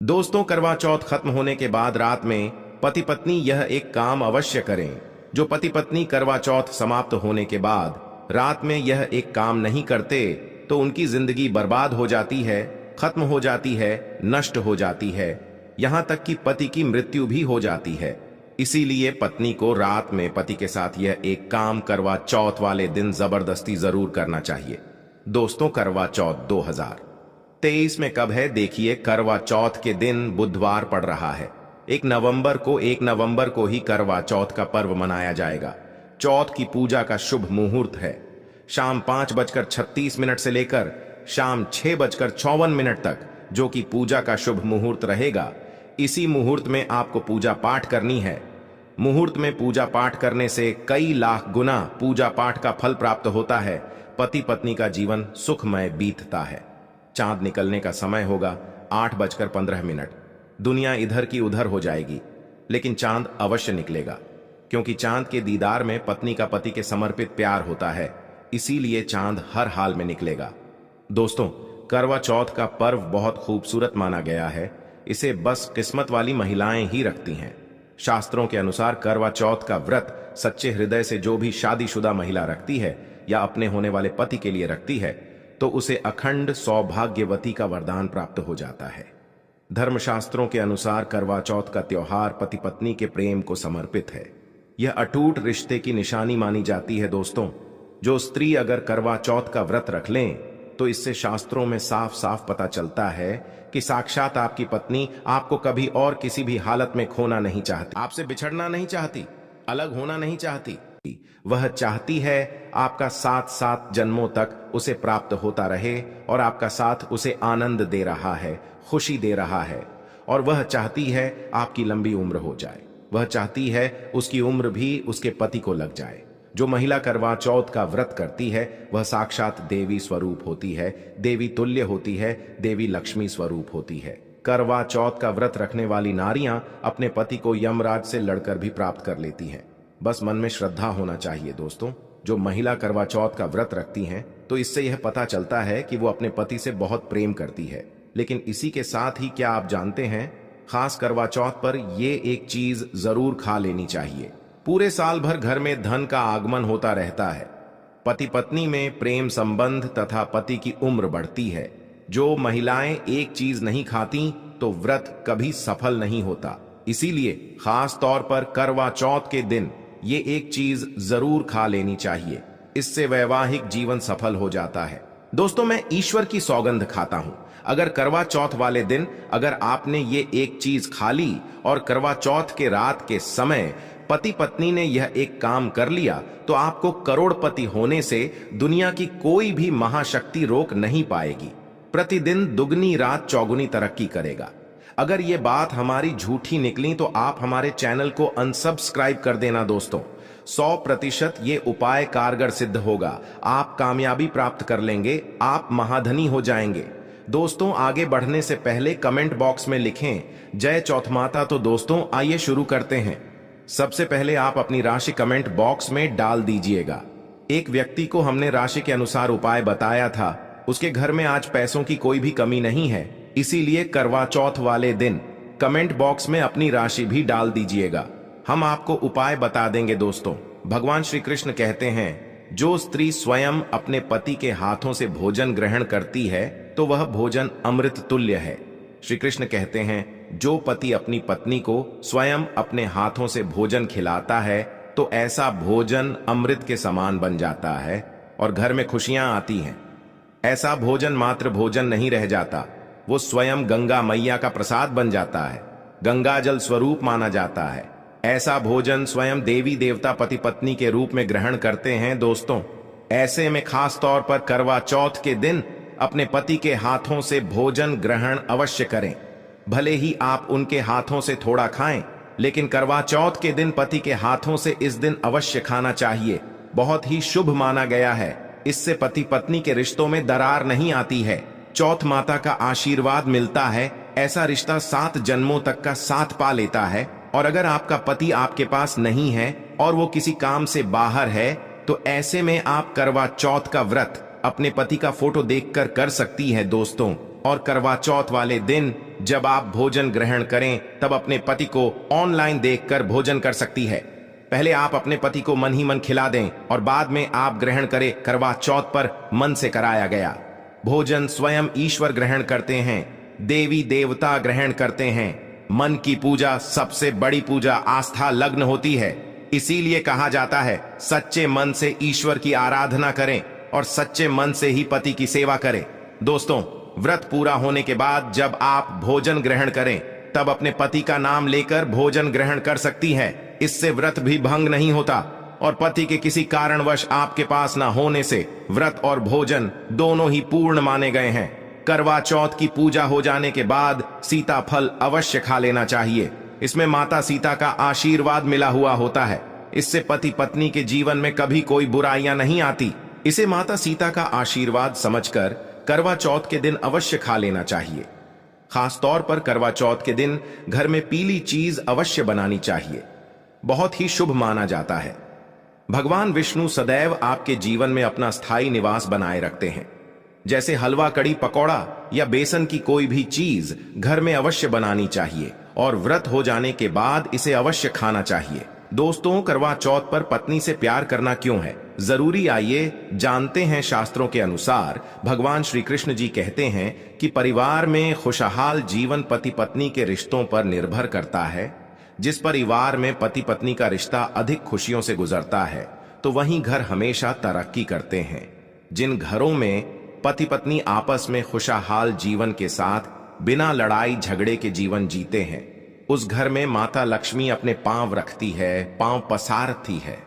दोस्तों, करवा चौथ खत्म होने के बाद रात में पति पत्नी यह एक काम अवश्य करें। जो पति पत्नी करवा चौथ समाप्त होने के बाद रात में यह एक काम नहीं करते तो उनकी जिंदगी बर्बाद हो जाती है, खत्म हो जाती है, नष्ट हो जाती है, यहां तक कि पति की मृत्यु भी हो जाती है। इसीलिए पत्नी को रात में पति के साथ यह एक काम करवा चौथ वाले दिन जबरदस्ती जरूर करना चाहिए। दोस्तों, करवा चौथ 2023 में कब है? देखिए, करवा चौथ के दिन बुधवार पड़ रहा है। 1 नवंबर को ही करवा चौथ का पर्व मनाया जाएगा। चौथ की पूजा का शुभ मुहूर्त है शाम 5:36 से लेकर शाम 6:54 तक, जो कि पूजा का शुभ मुहूर्त रहेगा। इसी मुहूर्त में आपको पूजा पाठ करनी है। मुहूर्त में पूजा पाठ करने से कई लाख गुना पूजा पाठ का फल प्राप्त होता है। पति पत्नी का जीवन सुखमय बीतता है। चांद निकलने का समय होगा 8:15। दुनिया इधर की उधर हो जाएगी, लेकिन चांद अवश्य निकलेगा, क्योंकि चांद के दीदार में पत्नी का पति के समर्पित प्यार होता है। इसीलिए चांद हर हाल में निकलेगा। दोस्तों, करवा चौथ का पर्व बहुत खूबसूरत माना गया है। इसे बस किस्मत वाली महिलाएं ही रखती हैं। शास्त्रों के अनुसार करवा चौथ का व्रत सच्चे हृदय से जो भी शादीशुदा महिला रखती है या अपने होने वाले पति के लिए रखती है, तो उसे अखंड सौभाग्यवती का वरदान प्राप्त हो जाता है। धर्मशास्त्रों के अनुसार करवा चौथ का त्योहार पति पत्नी के प्रेम को समर्पित है। यह अटूट रिश्ते की निशानी मानी जाती है। दोस्तों, जो स्त्री अगर करवा चौथ का व्रत रख लें तो इससे शास्त्रों में साफ साफ पता चलता है कि साक्षात आपकी पत्नी आपको कभी और किसी भी हालत में खोना नहीं चाहती, आपसे बिछड़ना नहीं चाहती, अलग होना नहीं चाहती। वह चाहती है आपका साथ 7 जन्मों तक उसे प्राप्त होता रहे और आपका साथ उसे आनंद दे रहा है, खुशी दे रहा है। और वह चाहती है आपकी लंबी उम्र हो जाए। वह चाहती है उसकी उम्र भी उसके पति को लग जाए। जो महिला करवा चौथ का व्रत करती है वह साक्षात देवी स्वरूप होती है, देवी तुल्य होती है, देवी लक्ष्मी स्वरूप होती है। करवा चौथ का व्रत रखने वाली नारियां अपने पति को यमराज से लड़कर भी प्राप्त कर लेती हैं। बस मन में श्रद्धा होना चाहिए। दोस्तों, जो महिला करवा चौथ का व्रत रखती हैं तो इससे यह पता चलता है कि वो अपने पति से बहुत प्रेम करती है। लेकिन इसी के साथ ही क्या आप जानते हैं, खास करवा चौथ पर ये एक चीज जरूर खा लेनी चाहिए। पूरे साल भर घर में धन का आगमन होता रहता है। पति पत्नी में प्रेम संबंध तथा पति की उम्र बढ़ती है। जो महिलाएं एक चीज नहीं खाती तो व्रत कभी सफल नहीं होता। इसीलिए खास तौर पर करवा चौथ के दिन ये एक चीज जरूर खा लेनी चाहिए। इससे वैवाहिक जीवन सफल हो जाता है। दोस्तों, मैं ईश्वर की सौगंध खाता हूं, अगर करवा चौथ वाले दिन अगर आपने ये एक चीज खा ली और करवा चौथ के रात के समय पति पत्नी ने यह एक काम कर लिया तो आपको करोड़पति होने से दुनिया की कोई भी महाशक्ति रोक नहीं पाएगी। प्रतिदिन दुगनी रात चौगुनी तरक्की करेगा। अगर ये बात हमारी झूठी निकली तो आप हमारे चैनल को अनसब्सक्राइब कर देना। दोस्तों, 100% ये उपाय कारगर सिद्ध होगा। आप कामयाबी प्राप्त कर लेंगे, आप महाधनी हो जाएंगे। दोस्तों, आगे बढ़ने से पहले कमेंट बॉक्स में लिखें जय चौथ माता। तो दोस्तों, आइए शुरू करते हैं। सबसे पहले आप अपनी राशि कमेंट बॉक्स में डाल दीजिएगा। एक व्यक्ति को हमने राशि के अनुसार उपाय बताया था। उसके घर में आज पैसों की कोई भी कमी नहीं है। इसीलिए करवा चौथ वाले दिन कमेंट बॉक्स में अपनी राशि भी डाल दीजिएगा। हम आपको उपाय बता देंगे। दोस्तों, भगवान श्री कृष्ण कहते हैं, जो स्त्री स्वयं अपने पति के हाथों से भोजन ग्रहण करती है तो वह भोजन अमृत तुल्य है। श्री कृष्ण कहते हैं, जो पति अपनी पत्नी को स्वयं अपने हाथों से भोजन खिलाता है तो ऐसा भोजन अमृत के समान बन जाता है और घर में खुशियां आती हैं। ऐसा भोजन मात्र भोजन नहीं रह जाता, वो स्वयं गंगा मैया का प्रसाद बन जाता है, गंगा जल स्वरूप माना जाता है। ऐसा भोजन स्वयं देवी देवता पति पत्नी के रूप में ग्रहण करते हैं। दोस्तों, ऐसे में खास तौर पर करवा चौथ के दिन अपने पति के हाथों से भोजन ग्रहण अवश्य करें। भले ही आप उनके हाथों से थोड़ा खाएं, लेकिन करवा चौथ के दिन पति के हाथों से इस दिन अवश्य खाना चाहिए। बहुत ही शुभ माना गया है। इससे पति पत्नी के रिश्तों में दरार नहीं आती है। चौथ माता का आशीर्वाद मिलता है। ऐसा रिश्ता 7 जन्मों तक का साथ पा लेता है। और अगर आपका पति आपके पास नहीं है और वो किसी काम से बाहर है तो ऐसे में आप करवा चौथ का व्रत अपने पति का फोटो देखकर कर सकती है। दोस्तों, और करवा चौथ वाले दिन जब आप भोजन ग्रहण करें तब अपने पति को ऑनलाइन देखकर भोजन कर सकती है। पहले आप अपने पति को मन ही मन खिला दें और बाद में आप ग्रहण करें। करवा चौथ पर मन से कराया गया भोजन स्वयं ईश्वर ग्रहण करते हैं, देवी देवता ग्रहण करते हैं। मन की पूजा सबसे बड़ी पूजा आस्था लग्न होती है। इसीलिए कहा जाता है सच्चे मन से ईश्वर की आराधना करें और सच्चे मन से ही पति की सेवा करें। दोस्तों, व्रत पूरा होने के बाद जब आप भोजन ग्रहण करें तब अपने पति का नाम लेकर भोजन ग्रहण कर सकती हैं। इससे व्रत भी भंग नहीं होता और पति के किसी कारणवश आपके पास ना होने से व्रत और भोजन दोनों ही पूर्ण माने गए हैं। करवा चौथ की पूजा हो जाने के बाद सीता फल अवश्य खा लेना चाहिए। इसमें माता सीता का आशीर्वाद मिला हुआ होता है। इससे पति पत्नी के जीवन में कभी कोई बुराइयां नहीं आती। इसे माता सीता का आशीर्वाद समझकर करवा चौथ के दिन अवश्य खा लेना चाहिए। खास तौर पर करवा चौथ के दिन घर में पीली चीज अवश्य बनानी चाहिए, बहुत ही शुभ माना जाता है। भगवान विष्णु सदैव आपके जीवन में अपना स्थायी निवास बनाए रखते हैं। जैसे हलवा, कड़ी, पकौड़ा या बेसन की कोई भी चीज घर में अवश्य बनानी चाहिए और व्रत हो जाने के बाद इसे अवश्य खाना चाहिए। दोस्तों, करवा चौथ पर पत्नी से प्यार करना क्यों है जरूरी, आइए जानते हैं। शास्त्रों के अनुसार भगवान श्री कृष्ण जी कहते हैं कि परिवार में खुशहाल जीवन पति पत्नी के रिश्तों पर निर्भर करता है। जिस परिवार में पति पत्नी का रिश्ता अधिक खुशियों से गुजरता है तो वहीं घर हमेशा तरक्की करते हैं। जिन घरों में पति पत्नी आपस में खुशहाल जीवन के साथ बिना लड़ाई झगड़े के जीवन जीते हैं, उस घर में माता लक्ष्मी अपने पांव रखती है, पांव पसारती है।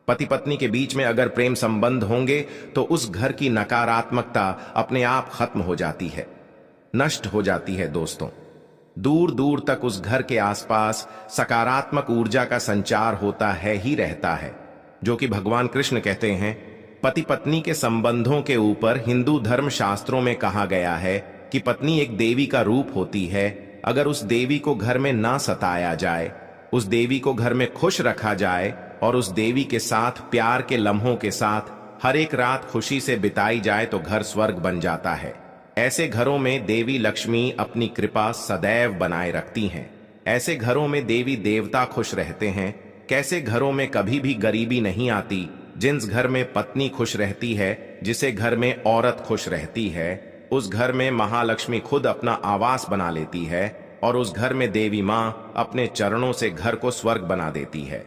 पति पत्नी के बीच में अगर प्रेम संबंध होंगे तो उस घर की नकारात्मकता अपने आप खत्म हो जाती है, नष्ट हो जाती है। दोस्तों, दूर दूर तक उस घर के आसपास सकारात्मक ऊर्जा का संचार होता है ही रहता है, जो कि भगवान कृष्ण कहते हैं। पति पत्नी के संबंधों के ऊपर हिंदू धर्म शास्त्रों में कहा गया है कि पत्नी एक देवी का रूप होती है। अगर उस देवी को घर में ना सताया जाए, उस देवी को घर में खुश रखा जाए और उस देवी के साथ प्यार के लम्हों के साथ हर एक रात खुशी से बिताई जाए तो घर स्वर्ग बन जाता है। ऐसे घरों में देवी लक्ष्मी अपनी कृपा सदैव बनाए रखती हैं। ऐसे घरों में देवी देवता खुश रहते हैं। कैसे घरों में कभी भी गरीबी नहीं आती। जिस घर में पत्नी खुश रहती है, जिसे घर में औरत खुश रहती है, उस घर में महालक्ष्मी खुद अपना आवास बना लेती है और उस घर में देवी माँ अपने चरणों से घर को स्वर्ग बना देती है।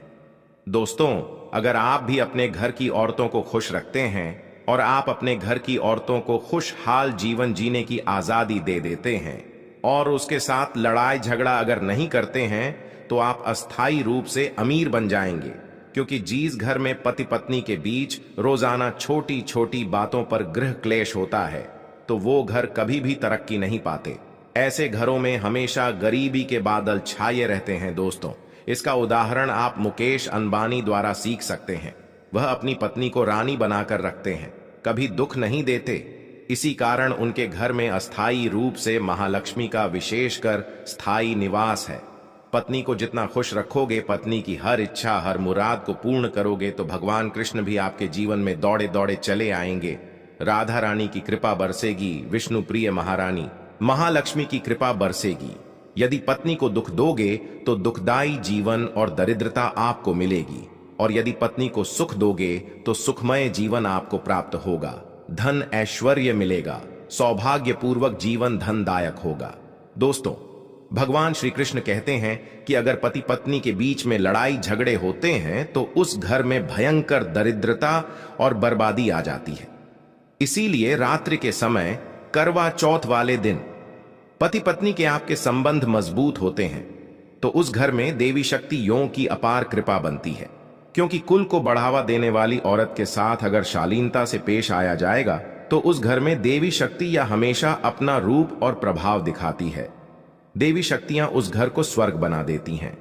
दोस्तों, अगर आप भी अपने घर की औरतों को खुश रखते हैं और आप अपने घर की औरतों को खुशहाल जीवन जीने की आजादी दे देते हैं और उसके साथ लड़ाई झगड़ा अगर नहीं करते हैं तो आप अस्थायी रूप से अमीर बन जाएंगे। क्योंकि जिस घर में पति पत्नी के बीच रोजाना छोटी छोटी बातों पर गृह क्लेश होता है तो वो घर कभी भी तरक्की नहीं पाते। ऐसे घरों में हमेशा गरीबी के बादल छाए रहते हैं। दोस्तों, इसका उदाहरण आप मुकेश अंबानी द्वारा सीख सकते हैं। वह अपनी पत्नी को रानी बनाकर रखते हैं, कभी दुख नहीं देते। इसी कारण उनके घर में अस्थायी रूप से महालक्ष्मी का विशेषकर स्थायी निवास है। पत्नी को जितना खुश रखोगे, पत्नी की हर इच्छा हर मुराद को पूर्ण करोगे तो भगवान कृष्ण भी आपके जीवन में दौड़े दौड़े चले आएंगे। राधा रानी की कृपा बरसेगी, विष्णु प्रिय महारानी महालक्ष्मी की कृपा बरसेगी। यदि पत्नी को दुख दोगे तो दुखदाई जीवन और दरिद्रता आपको मिलेगी, और यदि पत्नी को सुख दोगे तो सुखमय जीवन आपको प्राप्त होगा। धन ऐश्वर्य मिलेगा, सौभाग्यपूर्वक जीवन धनदायक होगा। दोस्तों, भगवान श्री कृष्ण कहते हैं कि अगर पति पत्नी के बीच में लड़ाई झगड़े होते हैं तो उस घर में भयंकर दरिद्रता और बर्बादी आ जाती है। इसीलिए रात्रि के समय करवा चौथ वाले दिन पति पत्नी के आपके संबंध मजबूत होते हैं तो उस घर में देवी शक्ति यों की अपार कृपा बनती है। क्योंकि कुल को बढ़ावा देने वाली औरत के साथ अगर शालीनता से पेश आया जाएगा तो उस घर में देवी शक्ति या हमेशा अपना रूप और प्रभाव दिखाती है। देवी शक्तियां उस घर को स्वर्ग बना देती हैं।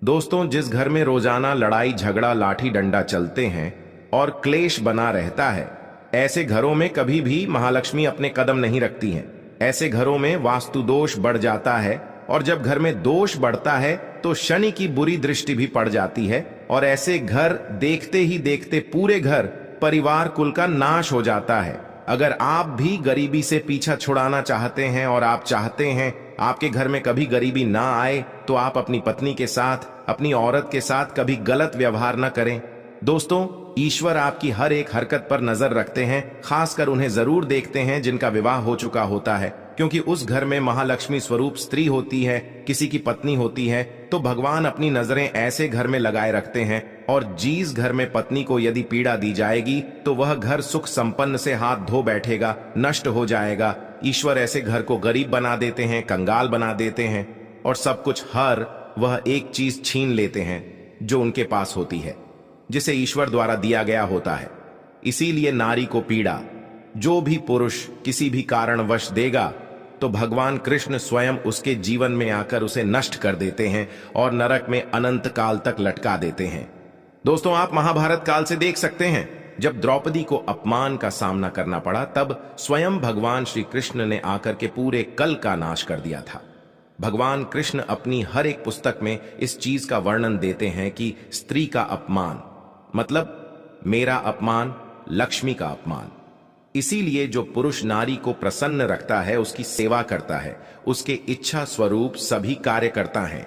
दोस्तों, जिस घर में रोजाना लड़ाई झगड़ा लाठी डंडा चलते हैं और क्लेश बना रहता है, ऐसे घरों में कभी भी महालक्ष्मी अपने कदम नहीं रखती हैं। ऐसे घरों में वास्तु दोष बढ़ जाता है और जब घर में दोष बढ़ता है तो शनि की बुरी दृष्टि भी पड़ जाती है और ऐसे घर देखते ही देखते पूरे घर परिवार कुल का नाश हो जाता है। अगर आप भी गरीबी से पीछा छुड़ाना चाहते हैं और आप चाहते हैं आपके घर में कभी गरीबी ना आए, तो आप अपनी पत्नी के साथ, अपनी औरत के साथ कभी गलत व्यवहार न करें। दोस्तों, ईश्वर आपकी हर एक हरकत पर नजर रखते हैं, खासकर उन्हें जरूर देखते हैं जिनका विवाह हो चुका होता है, क्योंकि उस घर में महालक्ष्मी स्वरूप स्त्री होती है, किसी की पत्नी होती है। तो भगवान अपनी नजरें ऐसे घर में लगाए रखते हैं, और जिस घर में पत्नी को यदि पीड़ा दी जाएगी तो वह घर सुख संपन्न से हाथ धो बैठेगा, नष्ट हो जाएगा। ईश्वर ऐसे घर को गरीब बना देते हैं, कंगाल बना देते हैं, और सब कुछ हर वह एक चीज छीन लेते हैं जो उनके पास होती है, जिसे ईश्वर द्वारा दिया गया होता है। इसीलिए नारी को पीड़ा जो भी पुरुष किसी भी कारणवश देगा, तो भगवान कृष्ण स्वयं उसके जीवन में आकर उसे नष्ट कर देते हैं और नरक में अनंत काल तक लटका देते हैं। दोस्तों, आप महाभारत काल से देख सकते हैं, जब द्रौपदी को अपमान का सामना करना पड़ा, तब स्वयं भगवान श्री कृष्ण ने आकर के पूरे कल का नाश कर दिया था। भगवान कृष्ण अपनी हर एक पुस्तक में इस चीज का वर्णन देते हैं कि स्त्री का अपमान मतलब मेरा अपमान, लक्ष्मी का अपमान। इसीलिए जो पुरुष नारी को प्रसन्न रखता है, उसकी सेवा करता है, उसके इच्छा स्वरूप सभी कार्य करता है।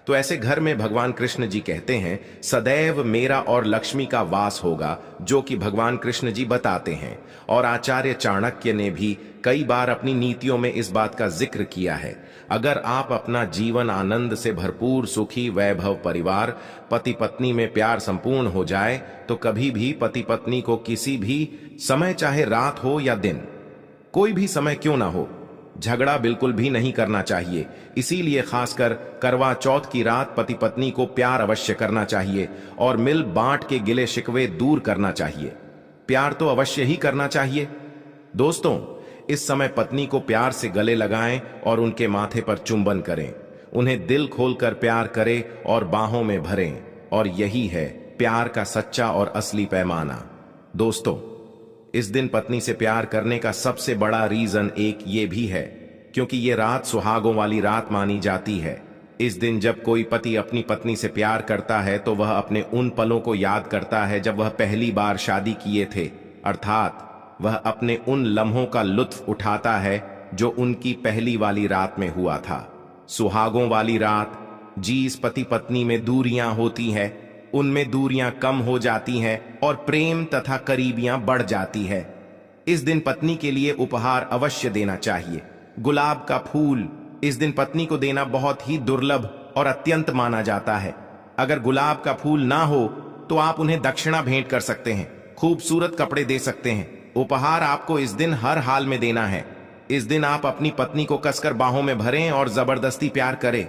तो ऐसे घर में भगवान कृष्ण जी कहते हैं, सदैव मेरा और लक्ष्मी का वास होगा, जो कि भगवान कृष्ण जी बताते हैं। और आचार्य चाणक्य ने भी कई बार अपनी नीतियों में इस बात का जिक्र किया है। अगर आप अपना जीवन आनंद से भरपूर, सुखी, वैभव परिवार, पति पत्नी में प्यार संपूर्ण हो जाए, तो कभी भी पति पत्नी को किसी भी समय, चाहे रात हो या दिन, कोई भी समय क्यों ना हो, झगड़ा बिल्कुल भी नहीं करना चाहिए। इसीलिए खासकर करवा चौथ की रात पति पत्नी को प्यार अवश्य करना चाहिए और मिल बांट के गिले शिकवे दूर करना चाहिए। प्यार तो अवश्य ही करना चाहिए। दोस्तों, इस समय पत्नी को प्यार से गले लगाएं और उनके माथे पर चुंबन करें, उन्हें दिल खोलकर प्यार करें और बाहों में भरें, और यही है प्यार का सच्चा और असली पैमाना। दोस्तों, इस दिन पत्नी से प्यार करने का सबसे बड़ा रीजन एक ये भी है, क्योंकि ये रात सुहागों वाली रात मानी जाती है। इस दिन जब कोई पति अपनी पत्नी से प्यार करता है, तो वह अपने उन पलों को याद करता है जब वह पहली बार शादी किए थे, अर्थात वह अपने उन लम्हों का लुत्फ उठाता है जो उनकी पहली वाली रात में हुआ था। सुहागों वाली रात, जिस पति पत्नी में दूरियां होती है, उनमें दूरियां कम हो जाती हैं और प्रेम तथा करीबियां बढ़ जाती है। इस दिन पत्नी के लिए उपहार अवश्य देना चाहिए। गुलाब का फूल इस दिन पत्नी को देना बहुत ही दुर्लभ और अत्यंत माना जाता है। अगर गुलाब का फूल ना हो तो आप उन्हें दक्षिणा भेंट कर सकते हैं, खूबसूरत कपड़े दे सकते हैं। उपहार आपको इस दिन हर हाल में देना है। इस दिन आप अपनी पत्नी को कसकर बाहों में भरें और जबरदस्ती प्यार करें।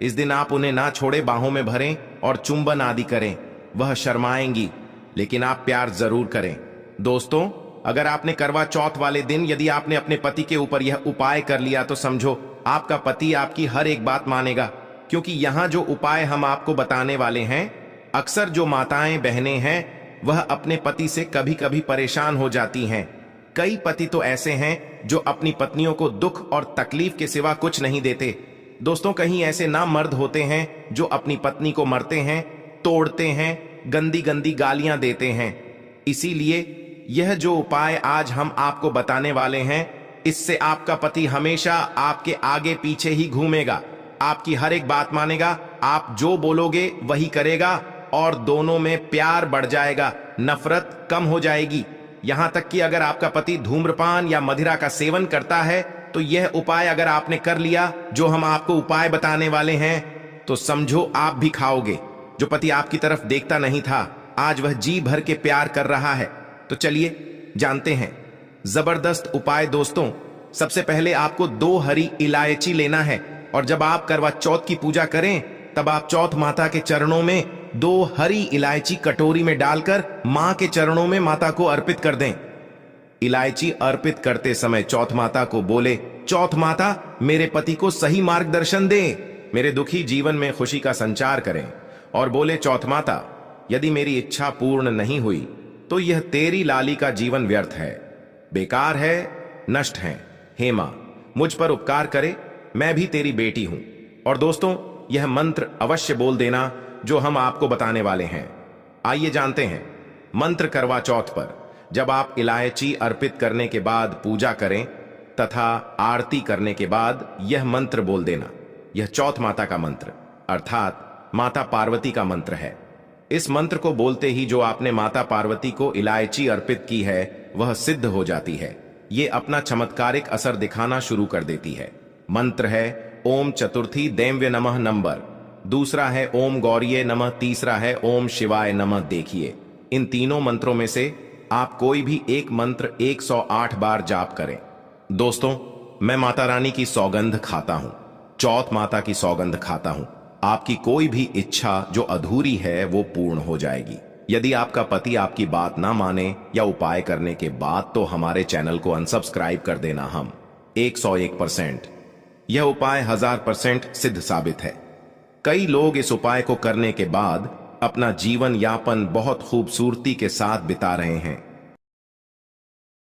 इस दिन आप उन्हें ना छोड़े, बाहों में भरें और चुंबन आदि करें। वह शर्माएंगी, लेकिन आप प्यार जरूर करें। दोस्तों, अगर आपने करवा चौथ वाले दिन यदि आपने अपने पति के ऊपर यह उपाय कर लिया, तो समझो आपका पति आपकी हर एक बात मानेगा। क्योंकि यहाँ जो उपाय हम आपको बताने वाले हैं, अक्सर जो माताएं बहनें हैं, वह अपने पति से कभी कभी परेशान हो जाती हैं। कई पति तो ऐसे हैं जो अपनी पत्नियों को दुख और तकलीफ के सिवा कुछ नहीं देते। दोस्तों, कहीं ऐसे ना मर्द होते हैं जो अपनी पत्नी को मरते हैं, तोड़ते हैं, गंदी गंदी गालियां देते हैं। इसीलिए यह जो उपाय आज हम आपको बताने वाले हैं, इससे आपका पति हमेशा आपके आगे पीछे ही घूमेगा, आपकी हर एक बात मानेगा, आप जो बोलोगे वही करेगा, और दोनों में प्यार बढ़ जाएगा, नफरत कम हो जाएगी। यहां तक कि अगर आपका पति धूम्रपान या मदिरा का सेवन करता है, तो यह उपाय अगर आपने कर लिया, जो हम आपको उपाय बताने वाले हैं, तो समझो आप भी खाओगे। जो पति आपकी तरफ देखता नहीं था, आज वह जी भर के प्यार कर रहा है। तो चलिए जानते हैं जबरदस्त उपाय। दोस्तों, सबसे पहले आपको 2 हरी इलायची लेना है, और जब आप करवा चौथ की पूजा करें, तब आप चौथ माता के चरणों में 2 हरी इलायची कटोरी में डालकर मां के चरणों में माता को अर्पित कर दें। इलायची अर्पित करते समय चौथ माता को बोले, चौथ माता मेरे पति को सही मार्गदर्शन दे, मेरे दुखी जीवन में खुशी का संचार करें। और बोले, चौथ माता यदि मेरी इच्छा पूर्ण नहीं हुई, तो यह तेरी लाली का जीवन व्यर्थ है, बेकार है, नष्ट है। हे मां, मुझ पर उपकार करे, मैं भी तेरी बेटी हूं। और दोस्तों, यह मंत्र अवश्य बोल देना जो हम आपको बताने वाले हैं। आइए जानते हैं मंत्र। करवा चौथ पर जब आप इलायची अर्पित करने के बाद पूजा करें, तथा आरती करने के बाद यह मंत्र बोल देना। यह चौथ माता का मंत्र अर्थात माता पार्वती का मंत्र है। इस मंत्र को बोलते ही जो आपने माता पार्वती को इलायची अर्पित की है वह सिद्ध हो जाती है। ये अपना चमत्कारिक असर दिखाना शुरू कर देती है। मंत्र है ओम चतुर्थी दैव्य नमः नंबर, दूसरा है ओम गौरीये नमः, तीसरा है ओम शिवाय नमः। देखिए, इन तीनों मंत्रों में से आप कोई भी एक मंत्र 108 बार जाप करें। दोस्तों, मैं माता रानी की सौगंध खाता हूं, चौथ माता की सौगंध खाता हूं। आपकी कोई भी इच्छा जो अधूरी है वो पूर्ण हो जाएगी। यदि आपका पति आपकी बात ना माने या उपाय करने के बाद, तो हमारे चैनल को अनसब्सक्राइब कर देना। हम 101% यह उपाय 1000% सिद्ध साबित है। कई लोग इस उपाय को करने के बाद अपना जीवन यापन बहुत खूबसूरती के साथ बिता रहे हैं।